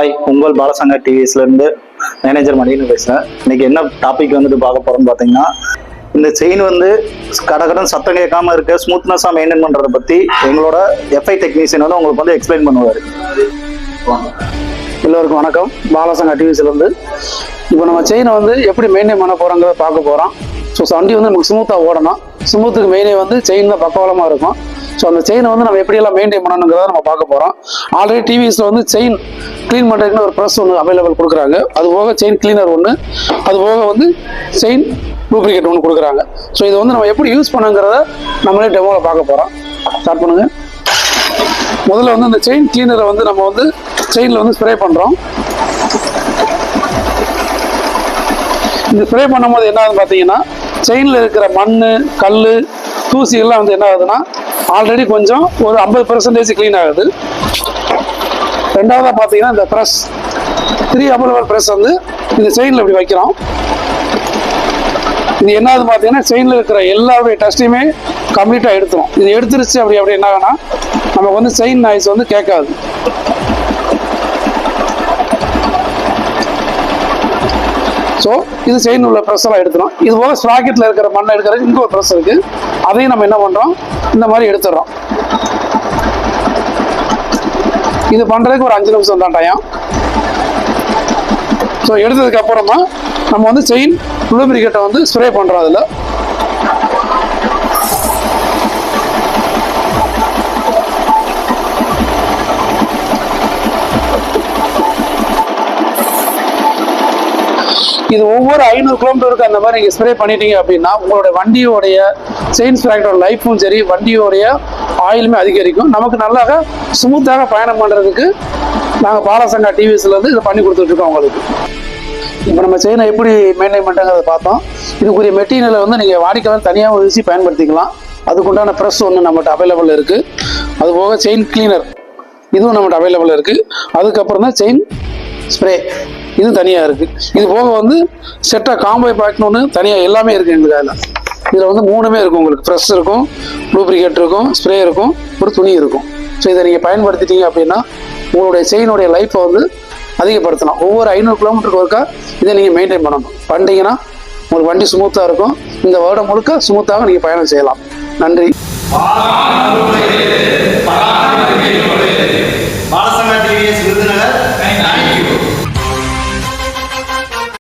Hi, உங்கள் Balashankar டிவிஸ்லேருந்து manager மணின்னு பேசுகிறேன். இன்னைக்கு என்ன டாபிக் வந்துட்டு பார்க்க போகிறோம்னு பார்த்தீங்கன்னா, இந்த செயின் வந்து கடகடன் சத்தம் கேட்காம இருக்க ஸ்மூத்னஸாக மெயின்டைன் பண்ணுறதை பற்றி எங்களோட எஃப்ஐ டெக்னீஷியன் வந்து உங்களுக்கு வந்து எக்ஸ்பிளைன் பண்ணுவார். எல்லோருக்கும் வணக்கம். பாலசங்கர் டிவிஸ்லேருந்து இப்போ நம்ம செயினை வந்து எப்படி மெயின்டைன் பண்ண போகிறோங்கிறத பார்க்க போகிறோம். ஸோ வண்டி வந்து நமக்கு ஸ்மூத்தாக ஓடணும். ஸ்மூத்துக்கு மெயினே வந்து செயின் தான் பக்கவலமாக இருக்கும். ஸோ அந்த செயினை வந்து நம்ம எப்படியெல்லாம் மெயின்டைன் பண்ணணுங்கிறத நம்ம பார்க்க போகிறோம். ஆல்ரெடி டிவிஸில் வந்து செயின் க்ளீன் பண்ணுறதுக்குன்னு ஒரு ப்ரெஸ் ஒன்று அவைலபிள் கொடுக்குறாங்க. அது போக செயின் கிளீனர் ஒன்று, அது போக வந்து செயின் லூப்ரிகேட் ஒன்று கொடுக்குறாங்க. ஸோ இதை வந்து நம்ம எப்படி யூஸ் பண்ணுங்கிறத நம்மளே டெமோவில் பார்க்க போகிறோம். ஸ்டார்ட் பண்ணுங்கள். முதல்ல வந்து இந்த செயின் கிளீனரை வந்து நம்ம வந்து செயினில் வந்து ஸ்ப்ரே பண்ணுறோம். இந்த ஸ்ப்ரே பண்ணும்போது என்ன ஆகுதுன்னு பார்த்தீங்கன்னா, செயினில் இருக்கிற மண், கல், தூசிகள்லாம் வந்து என்ன ஆகுதுன்னா ஆல்ரெடி கொஞ்சம் ஒரு 50% க்ளீன் ஆகுது. ரெண்டாவதாக பார்த்தீங்கன்னா, இந்த ப்ரெஸ் 3 அபலவர் ப்ரெஸ் வந்து இந்த செயினில் இப்படி வைக்கிறோம். இது என்ன ஆகுது பார்த்தீங்கன்னா, செயினில் இருக்கிற எல்லாருடைய டஸ்ட்டையுமே கம்ப்ளீட்டாக எடுத்துரும். இது எடுத்துருச்சு அப்படி என்ன ஆகுனா நமக்கு வந்து செயின் நாய்ஸ் வந்து கேட்காது. ஸோ இது செயின் உள்ள ப்ரெஸ் எல்லாம் எடுத்துரும். இது போக ஸ்ப்ராக்கெட்டில் இருக்கிற மண்ணை எடுக்கிறதுக்கு இங்கே ஒரு ப்ரெஸ் இருக்குது. அதையும் நம்ம என்ன பண்ணுறோம், இந்த மாதிரி எடுத்துடுறோம். இது பண்ணுறதுக்கு ஒரு 5 நிமிஷம் தான் டைம். ஸோ எடுத்ததுக்கு அப்புறமா நம்ம வந்து செயின் லூப்ரிகேட்டை வந்து ஸ்ப்ரே பண்ணுறோம். அதில் இது ஒவ்வொரு 500 கிலோமீட்டருக்கு அந்த மாதிரி நீங்கள் ஸ்ப்ரே பண்ணிட்டீங்க அப்படின்னா உங்களுடைய வண்டியோடைய செயின் ஸ்ப்ராக்கெட்டோட லைஃப்பும் சரி, வண்டியோடைய ஆயிலுமே அதிகரிக்கும். நமக்கு நல்லாக ஸ்மூத்தாக பயணம் பண்ணுறதுக்கு நாங்கள் பாலசங்கர் டிவிஸ்லேருந்து இதை பண்ணி கொடுத்துட்ருக்கோம் உங்களுக்கு. இப்போ நம்ம செயினை எப்படி மெயின்டைன் பண்ணுறங்கிறத பார்த்தோம். இதுக்குரிய மெட்டீரியலை வந்து நீங்கள் வாடிக்கையாளர் தனியாக ஊசி பயன்படுத்திக்கலாம். அதுக்குண்டான ப்ரெஸ் ஒன்று நம்மகிட்ட அவைலபிள் இருக்குது. அதுபோக செயின் கிளீனர் இதுவும் நம்மகிட்ட அவைலபிள் இருக்குது. அதுக்கப்புறம் தான் செயின் ஸ்ப்ரே இது தனியாக இருக்குது. இது போக வந்து செட்டாக காம்போ பேக்னு ஒன்று தனியாக எல்லாமே இருக்குது எங்களுக்கு. இதில் வந்து 3மே இருக்கும். உங்களுக்கு ப்ரெஸ் இருக்கும், லூப்ரிகேட் இருக்கும், ஸ்ப்ரே இருக்கும், ஒரு துணி இருக்கும். ஸோ இதை நீங்கள் பயன்படுத்திட்டீங்க அப்படின்னா உங்களுடைய செயினுடைய லைஃப்பை வந்து அதிகப்படுத்தலாம். ஒவ்வொரு 500 கிலோமீட்டருக்கு ஒருக்கா இதை நீங்கள் மெயின்டைன் பண்ணணும். பண்ணிட்டீங்கன்னா உங்களுக்கு வண்டி ஸ்மூத்தாக இருக்கும். இந்த வருடம் முழுக்க ஸ்மூத்தாக நீங்கள் பயணம் செய்யலாம். நன்றி. பாலசங்கர் டிவிஎஸ் விருதுநகர்